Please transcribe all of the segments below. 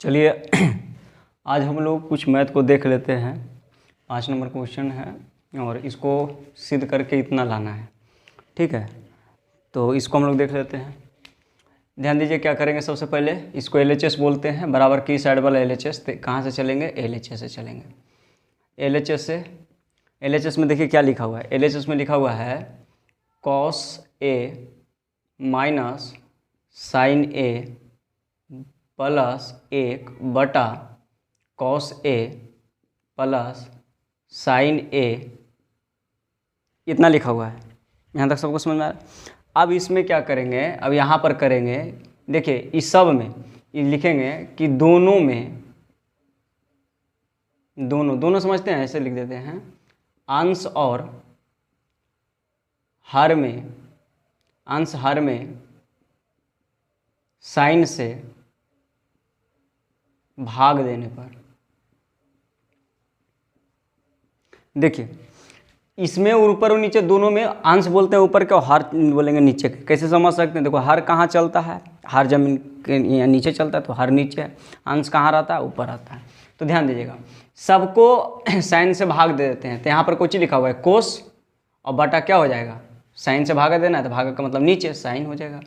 चलिए आज हम लोग कुछ मैथ को देख लेते हैं। 5 नंबर क्वेश्चन है और इसको सिद्ध करके इतना लाना है, ठीक है। तो इसको हम लोग देख लेते हैं। ध्यान दीजिए क्या करेंगे। सबसे पहले इसको LHS बोलते हैं, बराबर की साइड वाला LHS। कहाँ से चलेंगे? LHS से चलेंगे। LHS में देखिए क्या लिखा हुआ है। LHS में लिखा हुआ है cos A minus sine A plus 1 बटा cos A plus sine A, इतना लिखा हुआ है। यहाँ तक सबको समझ में आ रहा है? अब इसमें क्या करेंगे, अब यहाँ पर करेंगे, देखिए इस सब में ये लिखेंगे कि दोनों में, दोनों समझते हैं, ऐसे लिख देते हैं। अंश और हर में, अंश हर में साइन से भाग देने पर, देखिए इसमें ऊपर और नीचे दोनों में अंश बोलते हैं ऊपर के और हर बोलेंगे नीचे के। कैसे समझ सकते हैं? देखो हर कहाँ चलता है? हर जमीन के नीचे चलता है, तो हर नीचे है। अंश कहाँ रहता है? ऊपर आता है। तो ध्यान दीजिएगा, सबको साइन से भाग दे देते हैं। तो यहाँ पर कुछ लिखा हुआ है कोस और बटा क्या हो जाएगा? साइन से भागा देना है, तो भागा का मतलब नीचे साइन हो जाएगा,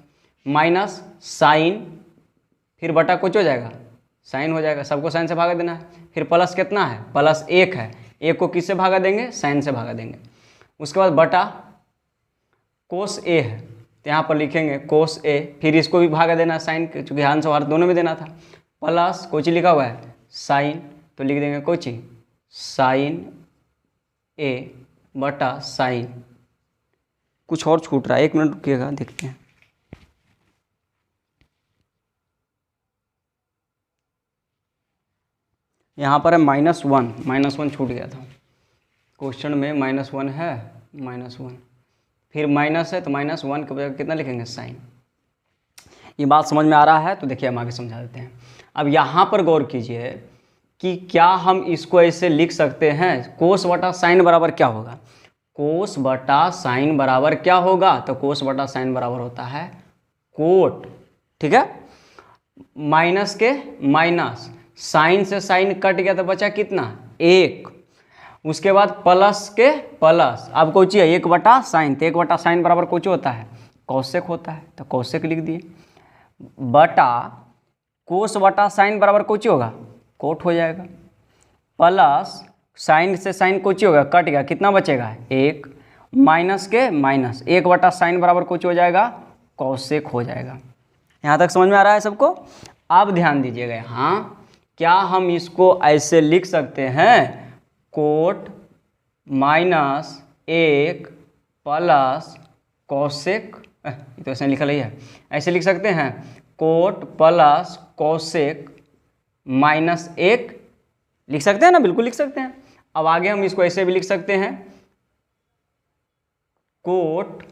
माइनस साइन, फिर बटा कुछ हो जाएगा, साइन हो जाएगा। सबको साइन से भागा देना है। फिर प्लस कितना है? प्लस 1 है। 1 को किससे भागा देंगे? साइन से भागा देंगे। उसके बाद बटा कोस A है, तो यहाँ पर लिखेंगे कोस A। फिर इसको भी भागा देना है साइन के, चूँकि अंश और दोनों में देना था। प्लस कोची लिखा हुआ है साइन, तो लिख देंगे कोची साइन A बटा साइन। कुछ और छूट रहा है, 1 मिनट रुकिएगा, देखते हैं। यहाँ पर है -1 छूट गया था क्वेश्चन में। -1 है, -1 फिर माइनस है, तो -1 के बजाय कितना लिखेंगे? साइन। ये बात समझ में आ रहा है? तो देखिए हम आगे समझा देते हैं। अब यहाँ पर गौर कीजिए कि क्या हम इसको ऐसे लिख सकते हैं, कोस बटा साइन बराबर क्या होगा? कोस बटा साइन बराबर क्या होगा? तो कोस बटा साइन बराबर होता है कोट, ठीक है। माइनस के माइनस, साइन से साइन कट गया तो बचा कितना? 1। उसके बाद प्लस के प्लस, अब कोची है 1 बटा साइन, तो 1 बटा साइन बराबर कोची होता है? कौशिक होता है, तो कौशिक लिख दिए। बटा कोस बटा साइन बराबर कोची होगा? कोट हो जाएगा। प्लस साइन से साइन कोची होगा? कट गया, कितना बचेगा? 1। माइनस के माइनस, 1 बटा साइन बराबर कोची हो जाएगा? कौशिक हो जाएगा। यहाँ तक समझ में आ रहा है सबको? अब ध्यान दीजिएगा, यहाँ क्या हम इसको ऐसे लिख सकते हैं? कोट माइनस 1 प्लस कौशिक, ये तो ऐसे लिखा ही है, ऐसे लिख सकते हैं। कोट प्लस कौशिक माइनस 1 लिख सकते हैं ना? बिल्कुल लिख सकते हैं। अब आगे हम इसको ऐसे भी लिख सकते हैं, कोट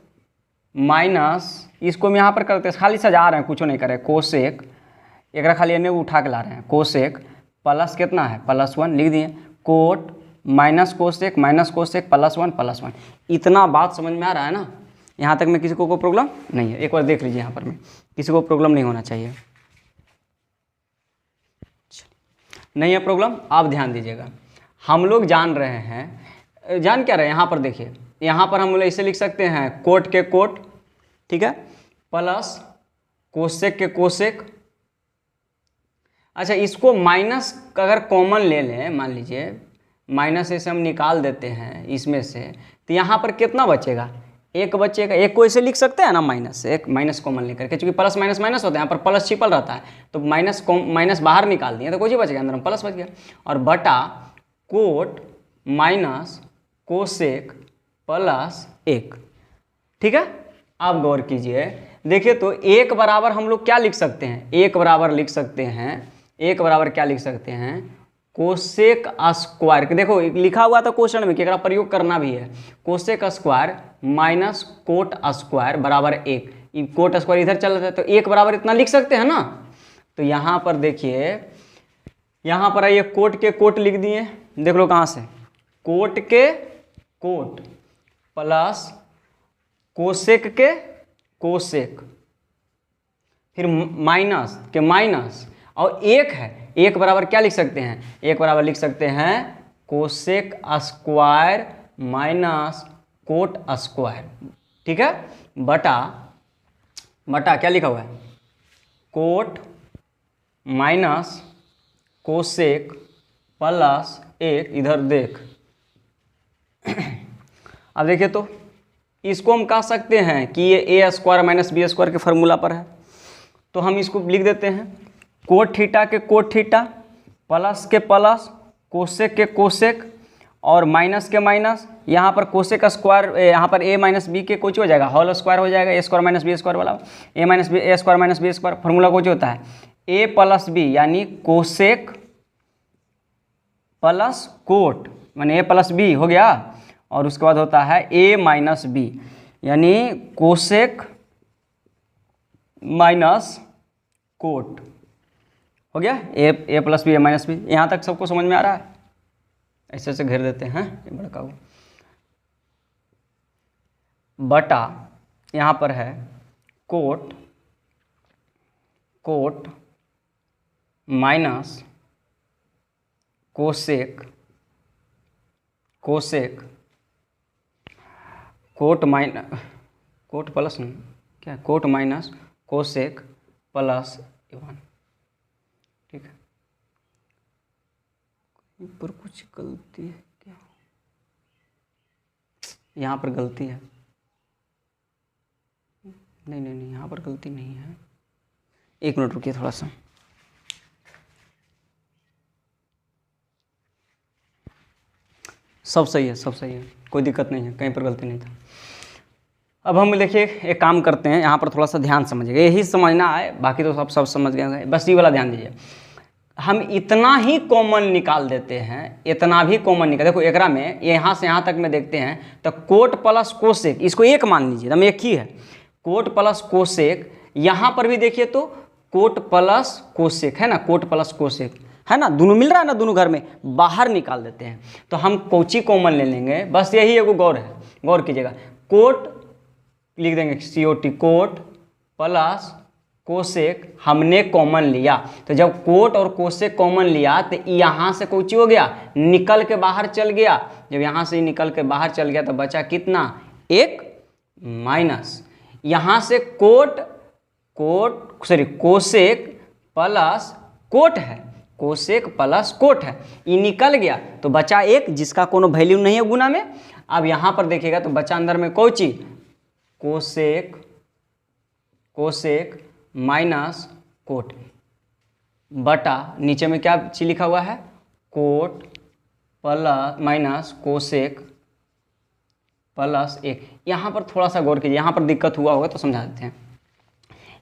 माइनस, इसको हम यहाँ पर करते हैं, खाली सजा रहे हैं, कुछ नहीं कर रहे। कोसेक, एक खाली एने उठा के ला रहे हैं। कोसेक प्लस कितना है? +1 लिख दिए। कोट माइनस कोसेक +1 इतना बात समझ में आ रहा है ना? यहाँ तक में किसी को कोई प्रॉब्लम नहीं है? एक बार देख लीजिए, यहाँ पर में किसी को प्रॉब्लम नहीं होना चाहिए। नहीं है प्रॉब्लम? आप ध्यान दीजिएगा, हम लोग जान रहे हैं, जान क्या रहे हैं? यहाँ पर देखिए, यहाँ पर हम लोग ऐसे लिख सकते हैं, कोट के कोट, ठीक है, प्लस कोसेक के कोसेक। अच्छा, इसको माइनस अगर कॉमन ले लें, मान लीजिए माइनस से हम निकाल देते हैं इसमें से, तो यहाँ पर कितना बचेगा? 1 बचेगा। 1 को ऐसे लिख सकते हैं ना, माइनस से, एक माइनस कॉमन लेकर के, क्योंकि प्लस माइनस माइनस होता है, यहाँ पर प्लस छिपल रहता है, तो माइनस बाहर निकाल दिए तो कुछ ही बच गया, अंदर में प्लस बच गया। और बटा कोट माइनस कोसेक +1, ठीक है। अब गौर कीजिए, देखिए तो 1 बराबर हम लोग क्या लिख सकते हैं? 1 बराबर लिख सकते हैं, 1 बराबर क्या लिख सकते हैं? Cosec square. देखो लिखा हुआ था क्वेश्चन में कि एकरा प्रयोग करना भी है। Cosec square minus cot square बराबर 1। कोट स्क्वायर इधर चल रहा है, तो 1 बराबर इतना लिख सकते हैं ना? तो यहाँ पर देखिए, यहाँ पर आइए, कोट के कोट लिख दिए, देख लो कहाँ से, कोट के कोट प्लस कोसेक के कोसेक, फिर माइनस के माइनस, और एक है, एक बराबर क्या लिख सकते हैं, एक बराबर लिख सकते हैं cosec square minus cot square, ठीक है, बटा बटा क्या लिखा हुआ है, कोट माइनस कोसेक प्लस एक, इधर देख। अब देखिए तो इसको हम कह सकते हैं कि ये ए स्क्वायर माइनस बी स्क्वायर के फार्मूला पर है, तो हम इसको लिख देते हैं कोट थीटा के कोट थीटा प्लस के प्लस कोसेक के कोसेक और माइनस के माइनस, यहाँ पर कोसेक स्क्वायर, यहाँ पर ए माइनस बी के कुछ हो जाएगा, होल स्क्वायर हो जाएगा, A square minus B square वाला, A minus B, A square minus B square formula कुछ होता है ए प्लस बी, यानी कोसेक प्लस कोट, माने ए प्लस बी हो गया, और उसके बाद होता है ए माइनस बी, यानी कोसेक माइनस कोट हो गया, ए प्लस बी, ए माइनस बी। यहाँ तक सबको समझ में आ रहा है? ऐसे ऐसे घेर देते हैं ये बड़का को, बटा यहाँ पर है cot cot minus cosec cosec cot minus cot plus नहीं क्या, cot minus cosec plus one, ठीक है। पर कुछ गलती है क्या, यहाँ पर गलती है, नहीं नहीं नहीं, यहाँ पर गलती नहीं है, एक मिनट रुकिए थोड़ा सा। सब सही है, सब सही है, कोई दिक्कत नहीं है, कहीं पर गलती नहीं था। अब हम देखिए एक काम करते हैं, यहाँ पर थोड़ा सा ध्यान समझिएगा, यही समझना है, बाकी तो सब समझ गए, बस ये वाला ध्यान दीजिए। हम इतना ही कॉमन निकाल देते हैं, इतना भी कॉमन निकाल, देखो एकरा में यहाँ से यहाँ तक में देखते हैं तो कोट प्लस कोसेक, इसको एक मान लीजिए, हम एक ही है, कोट प्लस कोसेक, यहाँ पर भी देखिए तो कोट प्लस कोसेक है ना, कोट प्लस कोसेक है ना, दोनों मिल रहा है ना, दोनों घर में, बाहर निकाल देते हैं, तो हम कोची कॉमन ले लेंगे, बस यही एगो गौर है, गौर कीजिएगा, कोट लिख देंगे COT, कोट प्लस कोसेक हमने कॉमन लिया, तो जब कोट और कोसेक कॉमन लिया तो यहाँ से कोची हो गया, निकल के बाहर चल गया, जब यहाँ से निकल के बाहर चल गया तो बचा कितना, एक माइनस, यहाँ से कोसेक प्लस कोट है, कोसेक प्लस कोट है, ये निकल गया तो बचा एक, जिसका कोनो वैल्यू नहीं है गुना में। अब यहाँ पर देखिएगा तो बचा अंदर में कोई चीज, कोसेक माइनस कोट, बटा नीचे में क्या चीज लिखा हुआ है, cot plus minus cosec plus एक। यहाँ पर थोड़ा सा गौर कीजिए, यहाँ पर दिक्कत हुआ होगा तो समझा देते हैं।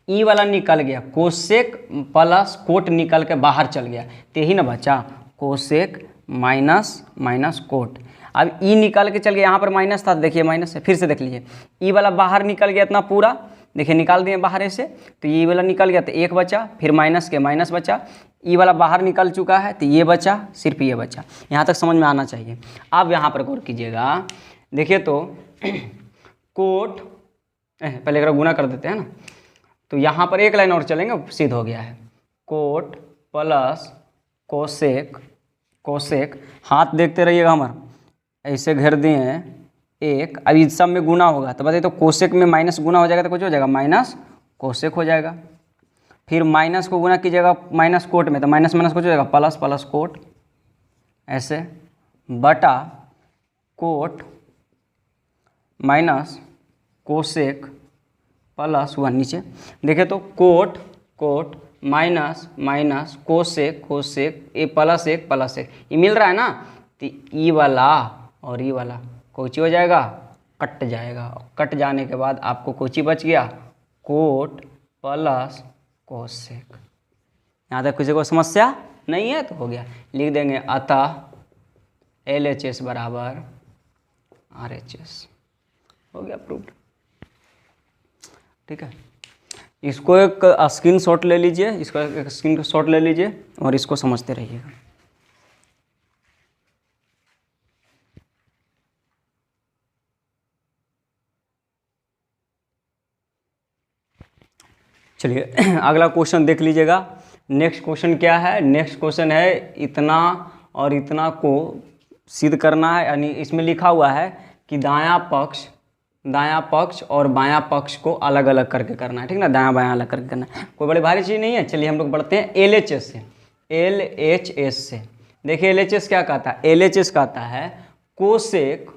ई वाला निकल गया, कोसेक प्लस कोट निकल के बाहर चल गया, तो यही ना बचा कोसेक माइनस कोट। अब ई निकल के चल गया, यहाँ पर माइनस था, देखिए माइनस है, फिर से देख लीजिए, ई वाला बाहर निकल गया इतना पूरा, देखिए निकाल दिए बाहर ऐसे, तो ये वाला निकल गया तो एक बचा, फिर माइनस के माइनस बचा, ई वाला बाहर निकल चुका है तो ये बचा, सिर्फ ये बचा। यहाँ तक समझ में आना चाहिए। अब यहाँ पर गौर कीजिएगा, देखिए तो कोट, पहले अगर गुना कर देते हैं ना, तो यहाँ पर एक लाइन और चलेंगे, सिद्ध हो गया है, कोट प्लस कोसेक, हाथ देखते रहिएगा हमारा, ऐसे घेर दिए हैं एक, अब इस सब में गुना होगा तो बताइए, तो कोसेक में माइनस गुना हो जाएगा तो कुछ हो जाएगा, माइनस कोसेक हो जाएगा, फिर माइनस को गुना कीजिएगा माइनस कोट में तो माइनस कुछ हो जाएगा, प्लस कोट, ऐसे बटा cot minus cosec plus one, नीचे देखिए तो cot minus cosec A plus एक, ये मिल रहा है ना, तो ई वाला और ई वाला कोची हो जाएगा, कट जाएगा, कट जाने के बाद आपको कोची बच गया, कोट प्लस कोसेक। यहाँ तक किसी को समस्या नहीं है तो हो गया, लिख देंगे अतः LHS बराबर RHS, हो गया प्रूव्ड। ठीक है, इसको एक स्क्रीनशॉट ले लीजिए, इसको एक स्क्रीनशॉट ले लीजिए और इसको समझते रहिएगा। चलिए अगला क्वेश्चन देख लीजिएगा, नेक्स्ट क्वेश्चन क्या है, नेक्स्ट क्वेश्चन है इतना और इतना को सिद्ध करना है, यानी इसमें लिखा हुआ है कि दायां पक्ष और बायां पक्ष को अलग अलग करके करना है, ठीक ना, दायां बायां अलग करके करना है, कोई बड़ी भारी चीज़ नहीं है। चलिए हम लोग बढ़ते हैं LHS से। LHS से देखिए LHS क्या कहता है, LHS कहता है कोसेक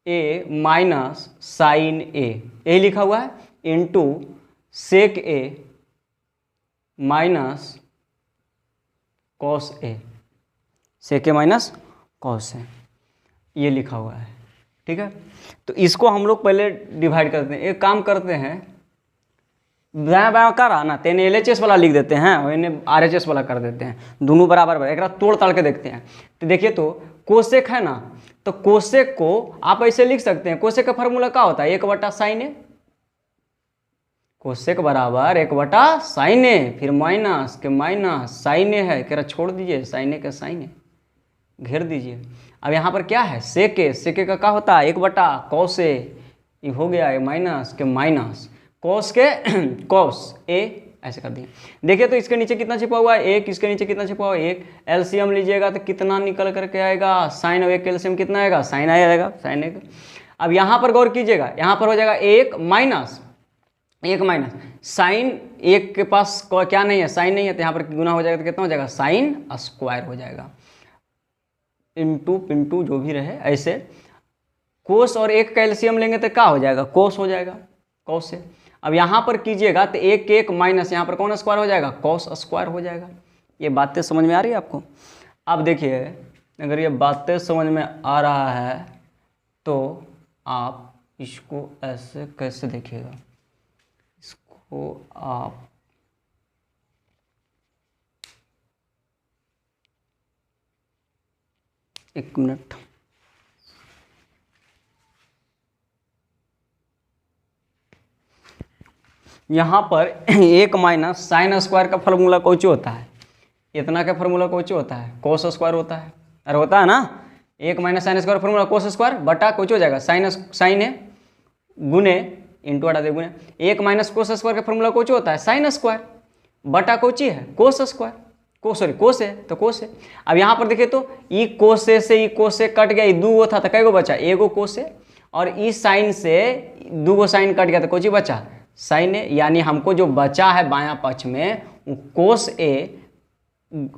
ए माइनस साइन ए, यही लिखा हुआ है, into sec A minus cos A, sec A minus cos A, ये लिखा हुआ है, ठीक है। तो इसको हम लोग पहले डिवाइड करते हैं, एक काम करते हैं, दायां बायां कर रहा ना, तो इन्हें LHS वाला लिख देते हैं और इन्हें RHS वाला कर देते हैं, दोनों बराबर एक तोड़ ताड़ के देखते हैं। तो देखिए तो कोसेक है ना, तो कोसेक को आप ऐसे लिख सकते हैं, कोसेक का फॉर्मूला क्या होता है, 1/sin ए, कोसेक बराबर 1/sin ए, फिर माइनस के माइनस साइन ए है, कह रहा छोड़ दीजिए, साइन ए के साइन ए घेर दीजिए। अब यहाँ पर क्या है, सेक ए का क्या होता है, 1/cos ए, ये हो गया माइनस के माइनस कॉस के कॉस ए, ऐसे कर दिए। देखिए तो इसके नीचे कितना छिपा हुआ है, 1, इसके नीचे कितना छिपा हुआ है, 1, एलसीएम लीजिएगा तो कितना निकल करके आएगा, साइन और 1 का एलसीएम कितना आएगा, साइन आएगा, साइन 1। अब यहाँ पर गौर कीजिएगा, यहाँ पर हो जाएगा 1 माइनस साइन 1 के पास क्या नहीं है, साइन नहीं है, तो यहाँ पर गुना हो जाएगा तो कितना हो जाएगा, साइन स्क्वायर हो जाएगा, इंटू पिंटू जो भी रहे ऐसे। कोस और 1 का एलसीएम लेंगे तो क्या हो जाएगा, कोस हो जाएगा, कॉस से। अब यहाँ पर कीजिएगा तो 1 माइनस यहाँ पर कौन स्क्वायर हो जाएगा, कॉस स्क्वायर हो जाएगा। ये बातें समझ में आ रही है आपको। अब देखिए अगर ये बातें समझ में आ रहा है तो आप इसको ऐसे कैसे देखिएगा, इसको आप एक मिनट, यहाँ पर 1 माइनस साइन स्क्वायर का फॉर्मूला कौन होता है, इतना का फॉर्मूला कौन होता है, कोस स्क्वायर होता है, अरे होता है ना, 1 minus sine square formula cos square बटा कौन हो जाएगा, साइन ए गुने इंटू हटा दे गुने, 1 माइनस कोस स्क्वायर का फॉर्मूला कौन होता है, साइन स्क्वायर बटा कौन है, कोस स्क्वायर, कोस है तो कोस है। अब यहाँ पर देखिए तो ई कोस से ई कोस से कट गया, दो गो था तो कै गो बचा, एगो कोस है, और ई साइन से 2 गो साइन कट गया तो कौन बचा, साइन ए, यानी हमको जो बचा है बायां पक्ष में वो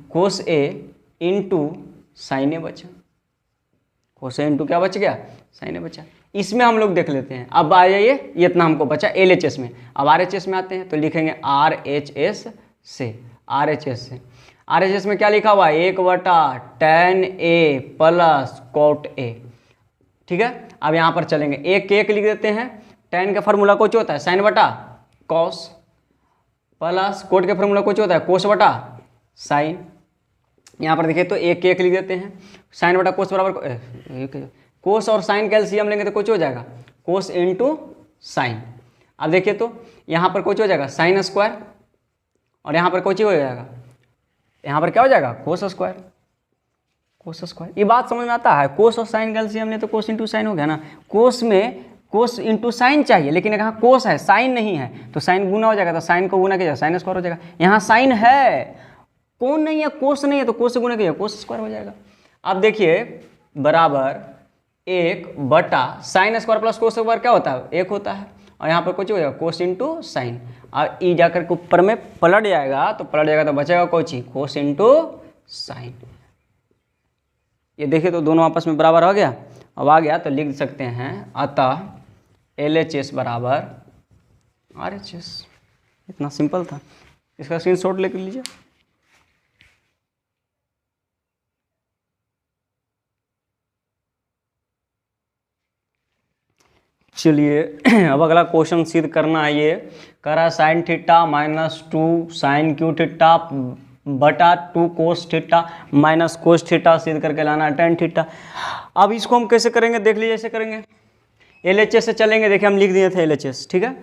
कोस ए इंटू साइन ए बचा, कोस ए इंटू क्या बच गया, साइन ए बचा। इसमें हम लोग देख लेते हैं। अब आ जाइए, ये इतना हमको बचा LHS में। अब RHS में आते हैं तो लिखेंगे RHS से RHS में क्या लिखा हुआ है, 1/tan A plus cot A, ठीक है। अब यहाँ पर चलेंगे, 1 लिख देते हैं, tan का फॉर्मूला कुछ होता है साइन बटा कॉस, प्लस कोट का फॉर्मूला कुछ होता है कोस बटा साइन। यहाँ पर देखिए तो 1 लिख देते हैं, साइन बटा कोस बराबर कोस और साइन का एलसीएम लेंगे तो कुछ हो जाएगा कोस इंटू साइन। अब देखिए तो यहाँ पर कुछ हो जाएगा साइन स्क्वायर, और यहाँ पर कुछ हो जाएगा, यहाँ पर क्या हो जाएगा कोस स्क्वायर। ये बात समझ में आता है, कोस और साइन का एलसीएम ले तो कोस इंटू साइन हो गया ना, कोस में कोस इंटू साइन चाहिए, लेकिन यहाँ कोस है साइन नहीं है, तो साइन गुना हो जाएगा, तो साइन को गुना किया साइन स्क्वायर हो जाएगा। यहाँ साइन है, कौन नहीं है, कोस नहीं है, तो कोस से गुना किया कोस स्क्वायर हो जाएगा। अब देखिए बराबर 1/, sine square plus cos square क्या होता है, 1 होता है, और यहाँ पर कुछ हो जाएगा कोस इंटू साइन, और ई जाकर के ऊपर में पलट जाएगा, तो बचेगा कोची कोस इंटू साइन। ये देखिए तो दोनों आपस में बराबर हो गया। अब आ गया तो लिख सकते हैं अतः LHS बराबर RHS। इतना सिंपल था, इसका स्क्रीनशॉट लेकर लीजिए। चलिए अब अगला क्वेश्चन सिद्ध करना है। ये कह रहा है sine theta -2 sine cube theta बटा 2 cos theta minus cos theta सिद्ध करके लाना है tan थीटा। अब इसको हम कैसे करेंगे, देख लीजिए ऐसे करेंगे। LHS से चलेंगे, देखिए हम लिख दिए थे LHS, ठीक है।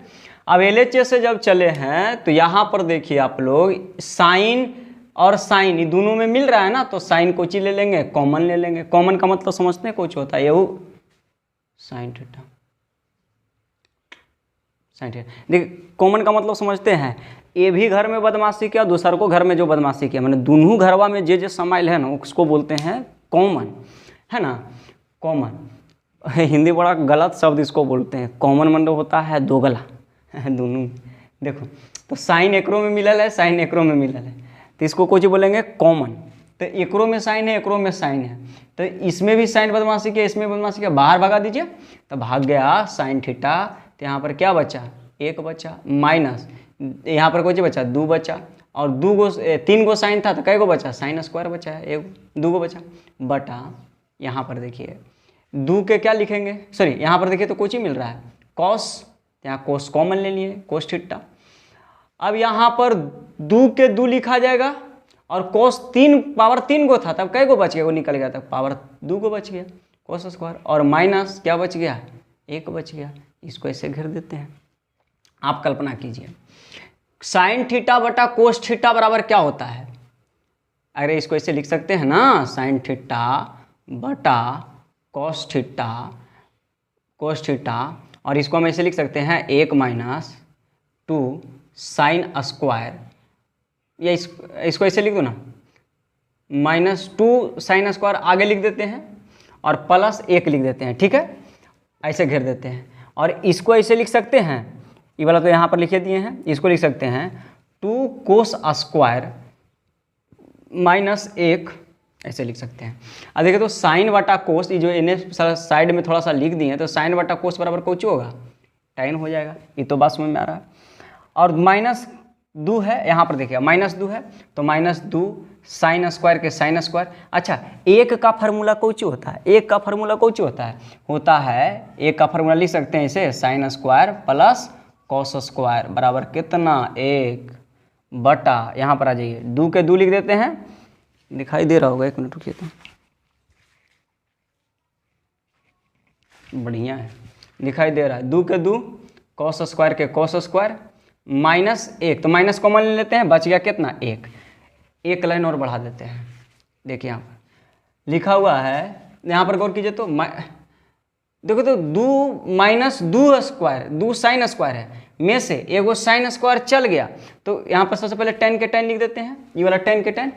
अब LHS से जब चले हैं तो यहाँ पर देखिए आप लोग साइन और साइन ये दोनों में मिल रहा है ना, तो साइन कोची ले लेंगे, कॉमन ले लेंगे। कॉमन का मतलब समझते हैं कुछ होता है, ये साइन थीटा साइन थीटा। देखिए कॉमन का मतलब समझते हैं, ये भी घर में बदमाशी किया, दूसर को घर में जो बदमाशी किया, मैंने दोनों घरवा में जे समाइल है ना उसको बोलते हैं कॉमन, है ना, कॉमन। हिंदी बड़ा गलत शब्द इसको बोलते हैं, कॉमन मतलब होता है दोगला दोनों। देखो तो साइन एकरो में मिलल है, साइन एकरो में मिलल है, तो इसको कुछ बोलेंगे कॉमन। तो एकरो में साइन है, एकरो में साइन है, तो इसमें भी साइन बदमाशी किया, इसमें बदमाशी किया, बाहर भगा दीजिए तो भाग गया साइन थीटा। तो यहाँ पर क्या बचा, 1 बचा, माइनस यहाँ पर कुछ बचा 2 बचा, और 3 गो साइन था तो कै गो बचा, साइन स्क्वायर बचा है, 2 गो बचा, बटा यहाँ पर देखिए 2 के क्या लिखेंगे, सॉरी यहाँ पर देखिए तो कुछ ही मिल रहा है कॉस, यहाँ कोस कॉमन ले लिए, कोस थीटा। अब यहाँ पर 2 के 2 लिखा जाएगा, और कोस पावर 3 गो था, तब कै गो बच गया, वो निकल गया, तब पावर 2 गो बच गया, कोस स्क्वायर, और माइनस क्या बच गया, 1 बच गया। इसको ऐसे घेर देते हैं। आप कल्पना कीजिए साइन थीटा बटा कोस थीटा बराबर क्या होता है, अरे इसको ऐसे लिख सकते हैं ना, साइन थीटा बटा कोस थीटा, और इसको हम ऐसे लिख सकते हैं 1 माइनस 2 साइन स्क्वायर, या इसको ऐसे लिख दो ना, -2 साइन स्क्वायर आगे लिख देते हैं और प्लस 1 लिख देते हैं, ठीक है, ऐसे घेर देते हैं। और इसको ऐसे लिख सकते हैं, ये वाला तो यहाँ पर लिखे दिए हैं, इसको लिख सकते हैं 2 कोस स्क्वायर -1, ऐसे लिख सकते हैं। अब देखिए तो साइन बटा कोस, ये जो इन्हें साइड में थोड़ा सा लिख दिए हैं, तो साइन बटा कोस बराबर कुछ होगा, tan हो जाएगा, ये तो बात समझ में आ रहा है। और -2 है, यहाँ पर देखिए -2 है, तो -2 साइन स्क्वायर के साइन स्क्वायर। अच्छा, 1 का फार्मूला कौची होता है, 1 का फार्मूला कौची होता है, 1 का फार्मूला लिख सकते हैं इसे, sine square plus cos square बराबर कितना, 1 बटा, यहाँ पर आ जाइए 2 के 2 लिख देते हैं, दिखाई दे रहा होगा, 1 मिनट रुकिए तो, बढ़िया है, दिखाई दे रहा है, 2 के 2 कॉस स्क्वायर के कॉस स्क्वायर, -1, तो माइनस कॉमन ले लेते हैं, बच गया कितना, 1 लाइन और बढ़ा देते हैं। देखिए यहाँ पर लिखा हुआ है, यहाँ पर गौर कीजिए तो देखो तो 2 स्क्वायर 2 साइन स्क्वायर है, में से एगो साइन स्क्वायर चल गया, तो यहाँ पर सबसे पहले tan के tan लिख देते हैं, ये वाला tan के tan,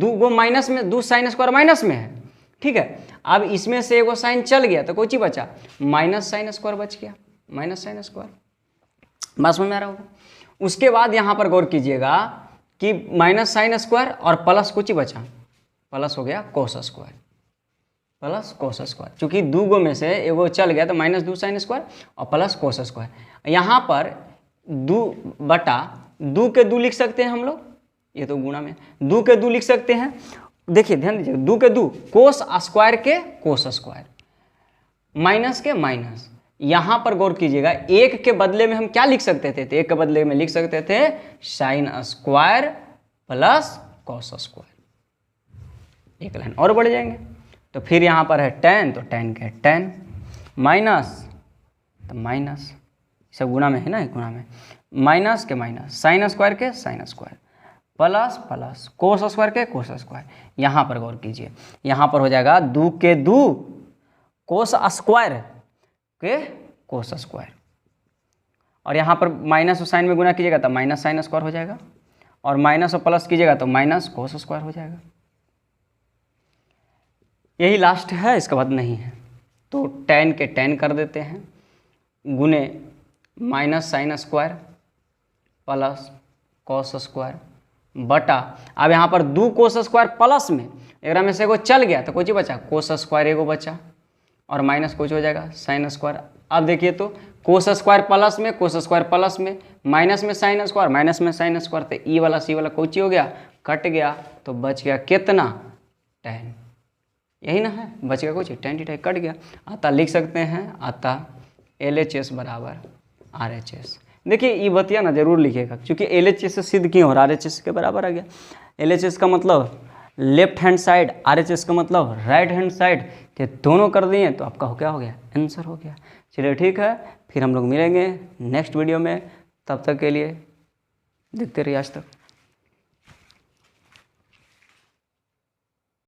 2 गो माइनस में, 2 साइन स्क्वायर माइनस में है, ठीक है। अब इसमें से एगो साइन चल गया तो कुछ ही बचा, माइनस साइन स्क्वायर बच गया, माइनस साइन स्क्वायर, बात समझ में आ रहा होगा। उसके बाद यहाँ पर गौर कीजिएगा कि माइनस साइन स्क्वायर और प्लस कुछ ही बचा, प्लस हो गया cos square, plus cos square, चूँकि 2 गो में से एगो चल गया तो -2 साइन स्क्वायर और प्लस कोस स्क्वायर। यहाँ पर 2 बटा 2 के 2 लिख सकते हैं हम लोग, ये तो गुणा में 2 के 2 लिख सकते हैं। देखिए ध्यान दीजिए, 2 के 2 कोस स्क्वायर के कोस स्क्वायर, माइनस के माइनस। यहाँ पर गौर कीजिएगा 1 के बदले में हम क्या लिख सकते थे, तो 1 के बदले में लिख सकते थे sine square plus cos square, 1 line और बढ़ जाएंगे। तो फिर यहाँ पर है tan, तो tan के tan, माइनस तो माइनस, सब गुणा में है ना, गुणा में, माइनस के माइनस, साइन स्क्वायर के sine square, plus plus cos square के कोस स्क्वायर। यहाँ पर गौर कीजिए, यहाँ पर हो जाएगा 2 के 2 कोस स्क्वायर के कोस स्क्वायर, और यहाँ पर माइनस और साइन में गुना कीजिएगा तो माइनस साइन स्क्वायर हो जाएगा, और माइनस और प्लस कीजिएगा तो माइनस कोस स्क्वायर हो जाएगा। यही लास्ट है, इसके बाद नहीं है, तो tan के tan कर देते हैं, गुने minus sine square plus cos square बटा, अब यहाँ पर 2 कोस स्क्वायर प्लस में, एक में से एगो चल गया तो कुछ ही बचा, कोस स्क्वायर एगो बचा, और माइनस कुछ हो जाएगा साइन स्क्वायर। अब देखिए तो कोस स्क्वायर प्लस में, कोस स्क्वायर प्लस में, माइनस में साइन स्क्वायर, माइनस में साइन स्क्वायर, तो ई वाला सी वाला कुछ ही हो गया, कट गया, तो बच गया कितना, tan, यही ना है, बच गया कुछ, tan थीटा कट गया। अतः लिख सकते हैं, अतः LHS बराबर RHS। देखिए ये बतिया ना जरूर लिखिएगा, क्योंकि LHS से सिद्ध क्यों हो रहा है, RHS के बराबर आ गया। LHS का मतलब लेफ्ट हैंड साइड, RHS का मतलब राइट हैंड साइड, ये दोनों कर दिए तो आपका क्या हो गया, आंसर हो गया। चलिए ठीक है, फिर हम लोग मिलेंगे नेक्स्ट वीडियो में, तब तक के लिए देखते रहिए आज तक।